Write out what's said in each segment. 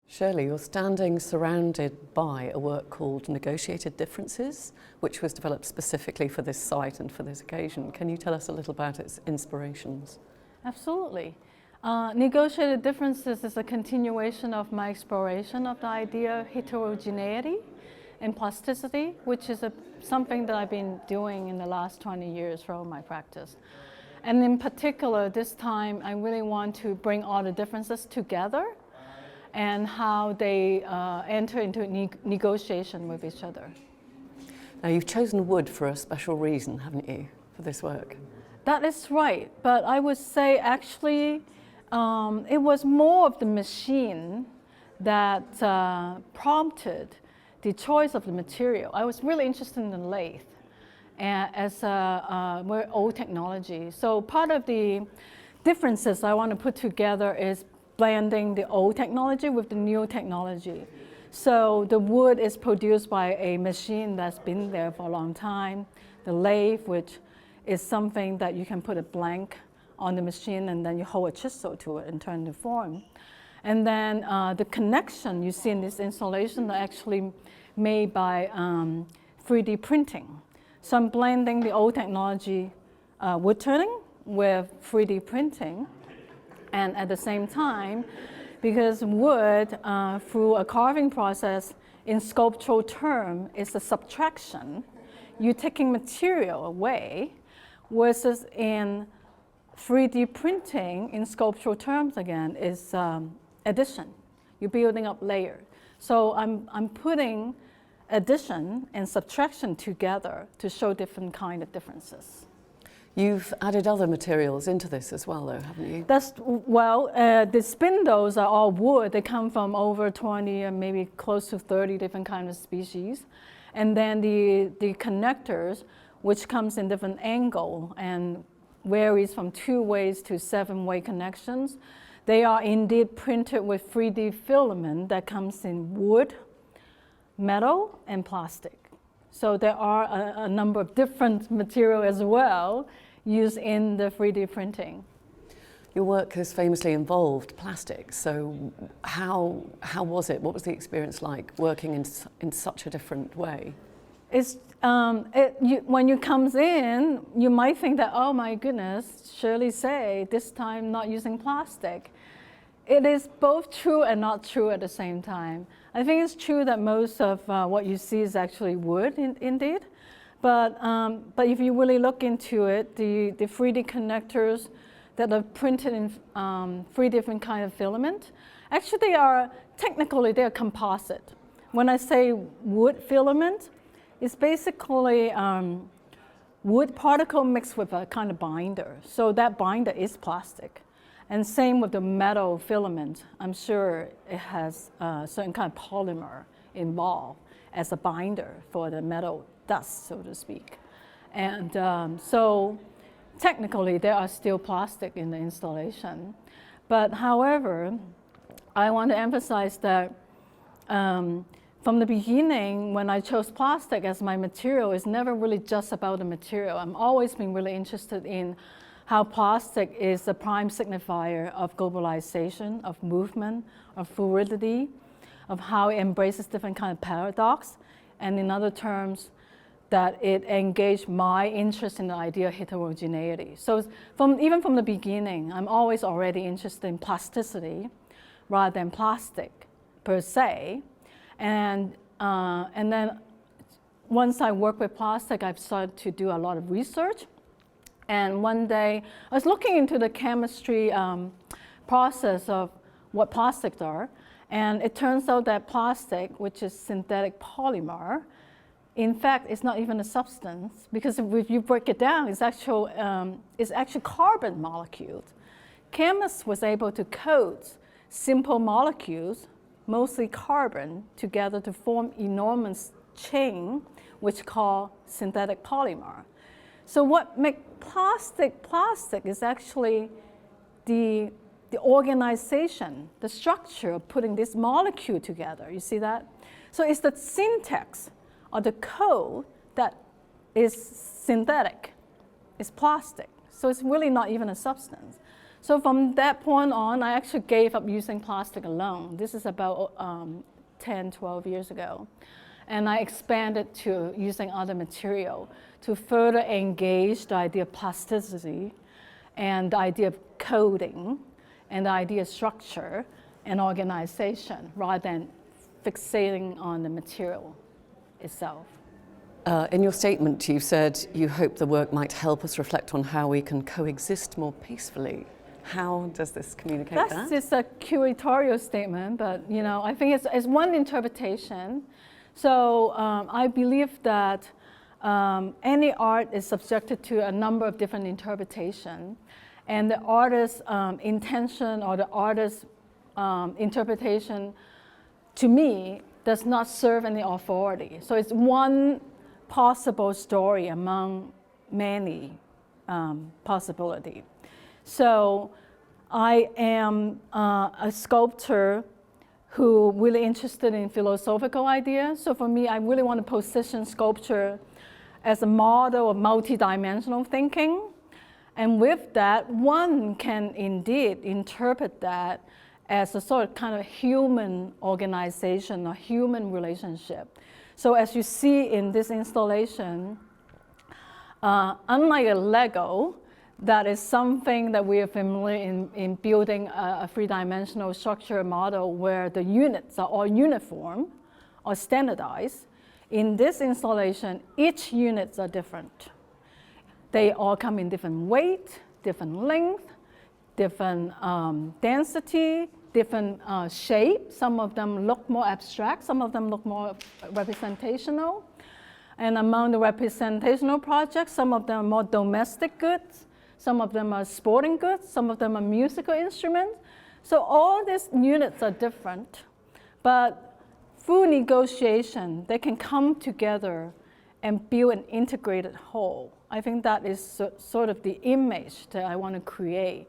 Shirley, you're standing surrounded by a work called Negotiated Differences, which was developed specifically for this site and for this occasion. Can you tell us a little about its inspirations? Absolutely. Negotiated Differences is a continuation of my exploration of the idea of heterogeneity and plasticity, which is something that I've been doing in the last 20 years for all my practice. And in particular, this time, I really want to bring all the differences together and how they enter into negotiation with each other. Now, you've chosen wood for a special reason, haven't you, for this work? That is right, but I would say actually it was more of the machine that prompted the choice of the material. I was really interested in the lathe as a very old technology. So part of the differences I want to put together is blending the old technology with the new technology. So the wood is produced by a machine that's been there for a long time. The lathe, which is something that you can put a blank on the machine and then you hold a chisel to it and turn the form. And then the connection you see in this installation are actually made by 3D printing. So I'm blending the old technology, wood turning, with 3D printing. And at the same time, because wood, through a carving process, in sculptural term, is a subtraction. You're taking material away, versus in 3D printing, in sculptural terms again, is addition. You're building up layers. So I'm putting addition and subtraction together to show different kind of differences. You've added other materials into this as well, though, haven't you? The spindles are all wood. They come from over 20 and maybe close to 30 different kinds of species. And then the connectors, which comes in different angle and varies from 2-way to 7-way connections, they are indeed printed with 3D filament that comes in wood, metal, and plastic. So there are a number of different materials as well used in the 3D printing. Your work has famously involved plastic, so how was it? What was the experience like working in such a different way? When you comes in, you might think that, oh my goodness, Shirley Tse, this time not using plastic. It is both true and not true at the same time. I think it's true that most of what you see is actually wood, indeed. But if you really look into it, the 3D connectors that are printed in 3 different kinds of filament, actually technically they're composite. When I say wood filament, it's basically wood particle mixed with a kind of binder. So that binder is plastic. And same with the metal filament. I'm sure it has a certain kind of polymer involved as a binder for the metal dust, so to speak. And so technically there are still plastic in the installation. But however, I want to emphasize that from the beginning, when I chose plastic as my material, it's never really just about the material. I've always been really interested in how plastic is a prime signifier of globalization, of movement, of fluidity, of how it embraces different kind of paradox, and in other terms, that it engaged my interest in the idea of heterogeneity. So even from the beginning, I'm always already interested in plasticity rather than plastic per se. And then once I work with plastic, I've started to do a lot of research. And one day, I was looking into the chemistry process of what plastics are. And it turns out that plastic, which is synthetic polymer, in fact, it's not even a substance, because if you break it down, it's actually carbon molecules. Chemists was able to coat simple molecules, mostly carbon, together to form enormous chain, which called synthetic polymer. So what makes plastic is actually the organization, the structure of putting this molecule together. You see that? So it's the syntax or the code that is synthetic. It's plastic. So it's really not even a substance. So from that point on, I actually gave up using plastic alone. This is about 10, 12 years ago. And I expanded to using other material to further engage the idea of plasticity and the idea of coding and the idea of structure and organization rather than fixating on the material itself. In your statement, you said you hope the work might help us reflect on how we can coexist more peacefully. How does this communicate that? That's just a curatorial statement, but I think it's one interpretation. So I believe that any art is subjected to a number of different interpretations, and the artist's intention or the artist's interpretation, to me, does not serve any authority. So it's one possible story among many possibilities. So I am a sculptor who really interested in philosophical ideas. So for me, I really want to position sculpture as a model of multidimensional thinking. And with that, one can indeed interpret that as a sort of kind of human organization or human relationship. So as you see in this installation, unlike a Lego, that is something that we are familiar in building a three-dimensional structure model where the units are all uniform or standardized. In this installation, each units are different. They all come in different weight, different length, different density, different shape. Some of them look more abstract, some of them look more representational. And among the representational projects, some of them are more domestic goods, some of them are sporting goods, some of them are musical instruments. So all these units are different, but through negotiation, they can come together and build an integrated whole. I think that is sort of the image that I want to create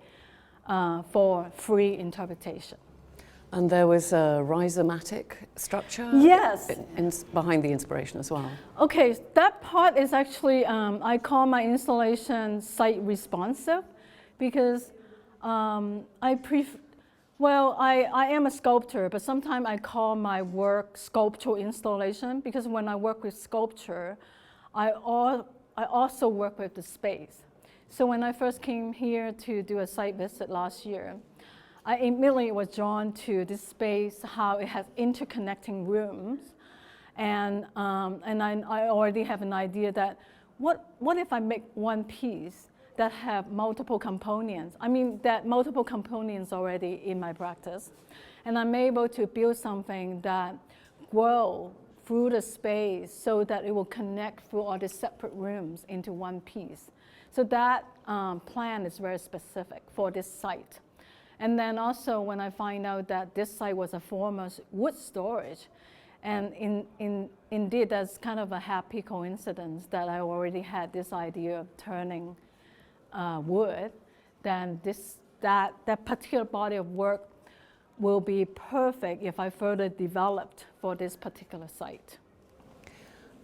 for free interpretation. And there was a rhizomatic structure yes. Behind the inspiration as well. Okay, that part is actually, I call my installation site responsive because I am a sculptor, but sometimes I call my work sculptural installation because when I work with sculpture, I also work with the space. So when I first came here to do a site visit last year, I immediately was drawn to this space, how it has interconnecting rooms. And I already have an idea that what if I make one piece that have multiple components? I mean, that multiple components already in my practice. And I'm able to build something that grow through the space so that it will connect through all the separate rooms into one piece. So that plan is very specific for this site. And then also when I find out that this site was a former wood storage, and indeed that's kind of a happy coincidence that I already had this idea of turning wood, then that particular body of work will be perfect if I further developed for this particular site.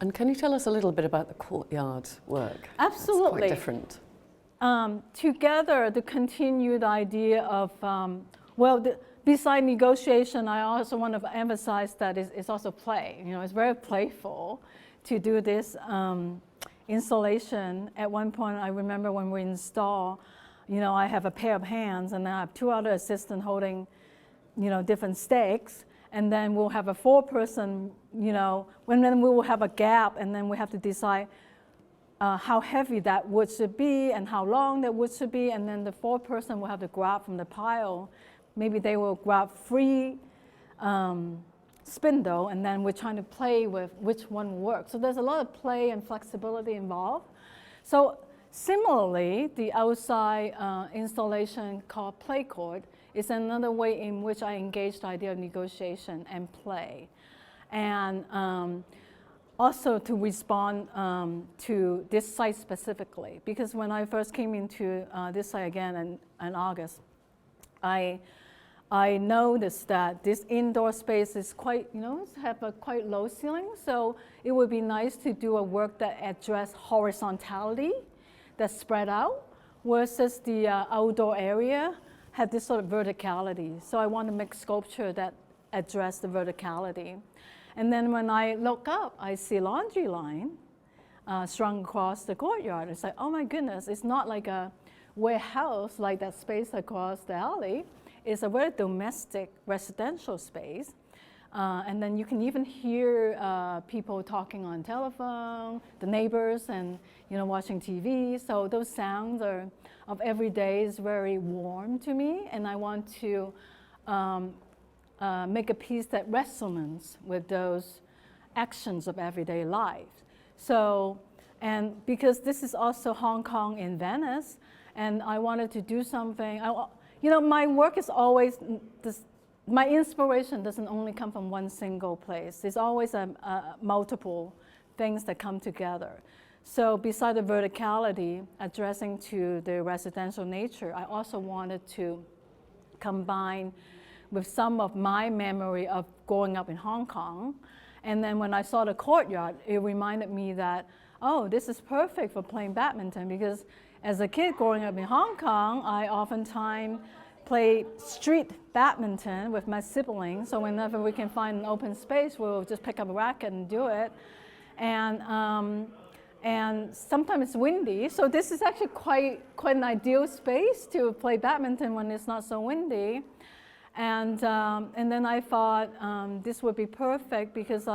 And can you tell us a little bit about the courtyard work? Absolutely. It's quite different. Together, the continued idea of, beside negotiation, I also want to emphasize that it's also play. It's very playful to do this installation. At one point, I remember when we install, I have a pair of hands and I have two other assistants holding, different stakes. And then we'll have a four-person, when then we will have a gap, and then we have to decide how heavy that wood should be and how long that wood should be, and then the fourth person will have to grab from the pile. Maybe they will grab 3 spindle, and then we're trying to play with which one will work. So there's a lot of play and flexibility involved. So similarly, the outside installation called play court is another way in which I engage the idea of negotiation and play. And also to respond to this site specifically, because when I first came into this site again in August, I noticed that this indoor space is quite, have a quite low ceiling. So it would be nice to do a work that address horizontality, that's spread out, versus the outdoor area had this sort of verticality. So I want to make sculpture that address the verticality. And then when I look up, I see laundry line strung across the courtyard. It's like, oh my goodness, it's not like a warehouse like that space across the alley. It's a very domestic residential space. And then you can even hear people talking on telephone, the neighbors, and watching TV. So those sounds of every day is very warm to me, and I want to make a piece that resonates with those actions of everyday life. So, and because this is also Hong Kong in Venice, and I wanted to do something. My work is always this. My inspiration doesn't only come from one single place. There's always multiple things that come together. So beside the verticality, addressing to the residential nature, I also wanted to combine with some of my memory of growing up in Hong Kong. And then when I saw the courtyard, it reminded me that, oh, this is perfect for playing badminton, because as a kid growing up in Hong Kong, I oftentimes play street badminton with my siblings. So whenever we can find an open space, we'll just pick up a racket and do it. And sometimes it's windy. So this is actually quite an ideal space to play badminton when it's not so windy. And then I thought this would be perfect because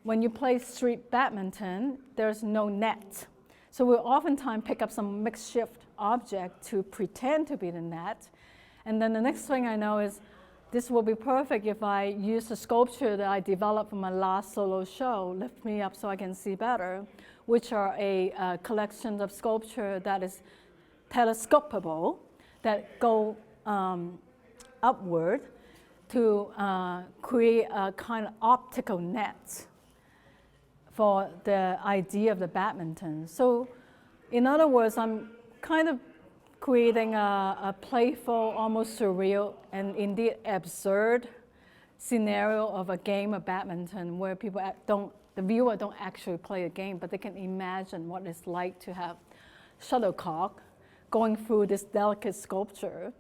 when you play street badminton, there's no net. So we'll oftentimes pick up some makeshift object to pretend to be the net. And then the next thing I know is this will be perfect if I use the sculpture that I developed for my last solo show, Lift Me Up So I Can See Better, which are a collection of sculpture that is telescopable, that go upward to create a kind of optical net for the idea of the badminton. So in other words, I'm kind of creating a playful, almost surreal, and indeed absurd scenario of a game of badminton where the viewer don't actually play a game, but they can imagine what it's like to have shuttlecock going through this delicate sculpture.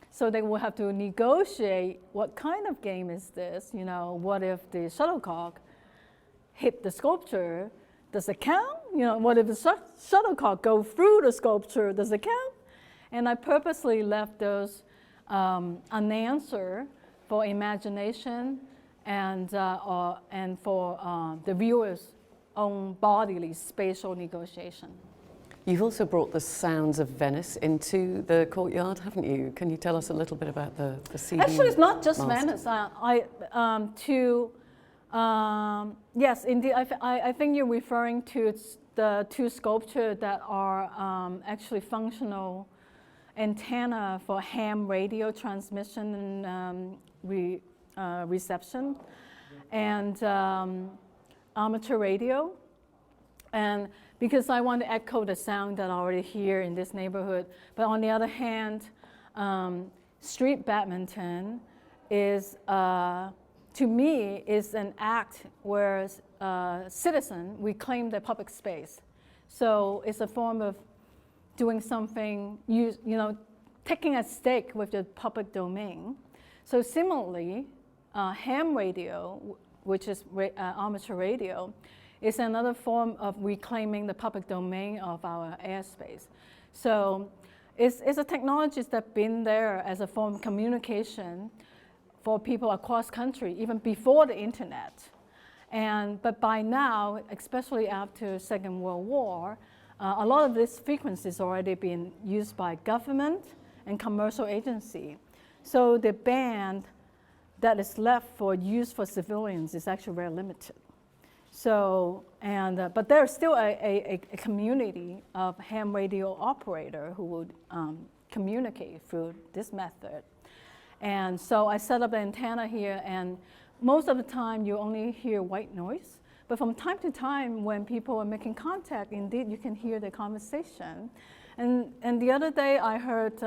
So they will have to negotiate what kind of game is this? What if the shuttlecock hit the sculpture? Does it count? What if the shuttlecock go through the sculpture? Does it count? And I purposely left those unanswered for imagination and for the viewer's own bodily spatial negotiation. You've also brought the sounds of Venice into the courtyard, haven't you? Can you tell us a little bit about the CD? Actually, it's not just master? Venice. Yes, indeed. I think you're referring to the two sculptures that are actually functional antenna for ham radio transmission and reception, and amateur radio. And because I want to echo the sound that I already hear in this neighborhood, but on the other hand, street badminton is, to me, is an act where citizens reclaim their public space. So it's a form of doing something, taking a stake with the public domain. So similarly, ham radio, which is amateur radio, is another form of reclaiming the public domain of our airspace. So it's a technology that's been there as a form of communication for people across country, even before the internet. But by now, especially after Second World War, a lot of this frequencies already been used by government and commercial agency. So the band that is left for use for civilians is actually very limited. So, but there's still a community of ham radio operator who would communicate through this method. And so I set up the antenna here, and most of the time you only hear white noise. But from time to time, when people are making contact, indeed you can hear the conversation. And the other day I heard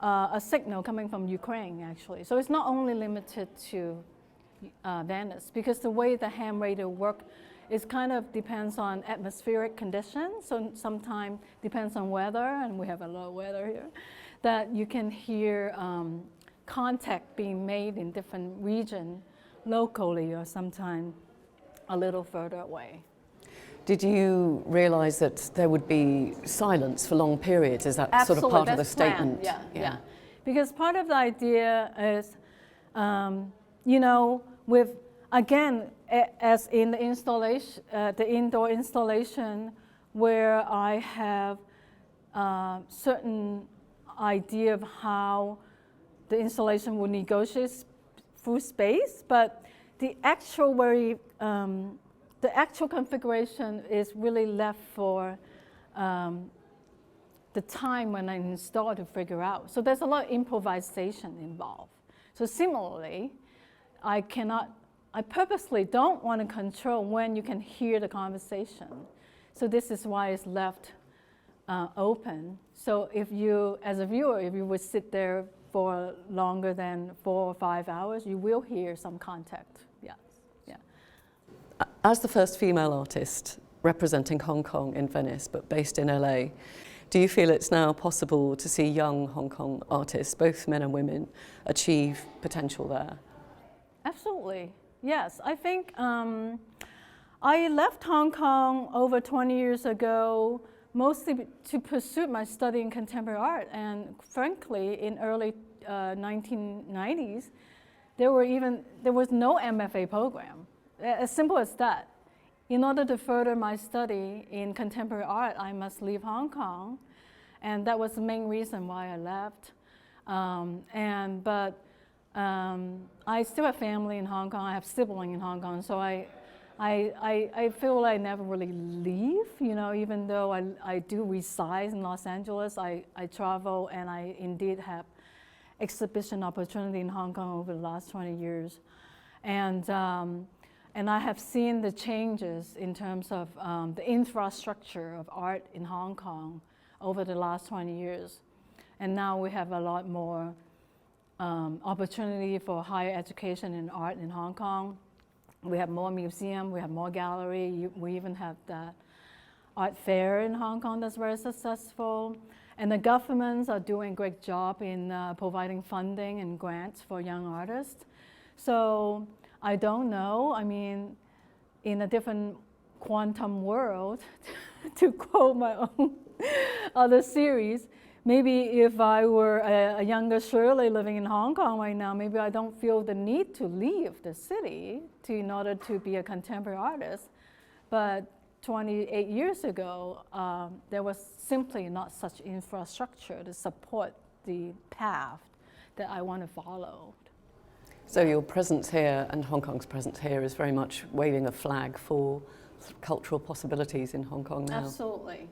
a signal coming from Ukraine, actually. So it's not only limited to Venice, because the way the ham radio work is kind of depends on atmospheric conditions. So sometimes depends on weather, and we have a lot of weather here. that you can hear contact being made in different regions locally or sometimes a little further away. Did you realise that there would be silence for long periods? Is that Absolutely, sort of part of the that's planned. statement? Yeah. Because part of the idea is, you know, with, again, as in the installation, the indoor installation, where I have certain idea of how the installation will negotiate through space, but the actual the actual configuration is really left for the time when I install to figure out. So there's a lot of improvisation involved. So similarly, I purposely don't want to control when you can hear the conversation. So this is why it's left open. So if you, as a viewer, if you would sit there for longer than 4 or 5 hours, you will hear some contact. Yes. Yeah. As the first female artist representing Hong Kong in Venice, but based in LA, do you feel it's now possible to see young Hong Kong artists, both men and women, achieve potential there? Absolutely. Yes. I think I left Hong Kong over 20 years ago, mostly to pursue my study in contemporary art. And frankly, in early 1990s, there was no MFA program. As simple as that. In order to further my study in contemporary art, I must leave Hong Kong. And that was the main reason why I left. I still have family in Hong Kong. I have siblings in Hong Kong. So I feel like I never really leave, you know, even though I do reside in Los Angeles. I travel, and I indeed have exhibition opportunity in Hong Kong over the last 20 years. And I have seen the changes in terms of the infrastructure of art in Hong Kong over the last 20 years. And now we have a lot more opportunity for higher education in art in Hong Kong. We have more museum, we have more gallery. We even have the art fair in Hong Kong that's very successful. And the governments are doing a great job in providing funding and grants for young artists. So I don't know, I mean, in a different quantum world, to quote my own other series, maybe if I were a younger Shirley living in Hong Kong right now, maybe I don't feel the need to leave the city in order to be a contemporary artist. But 28 years ago, there was simply not such infrastructure to support the path that I want to follow. So your presence here and Hong Kong's presence here is very much waving a flag for cultural possibilities in Hong Kong now. Absolutely.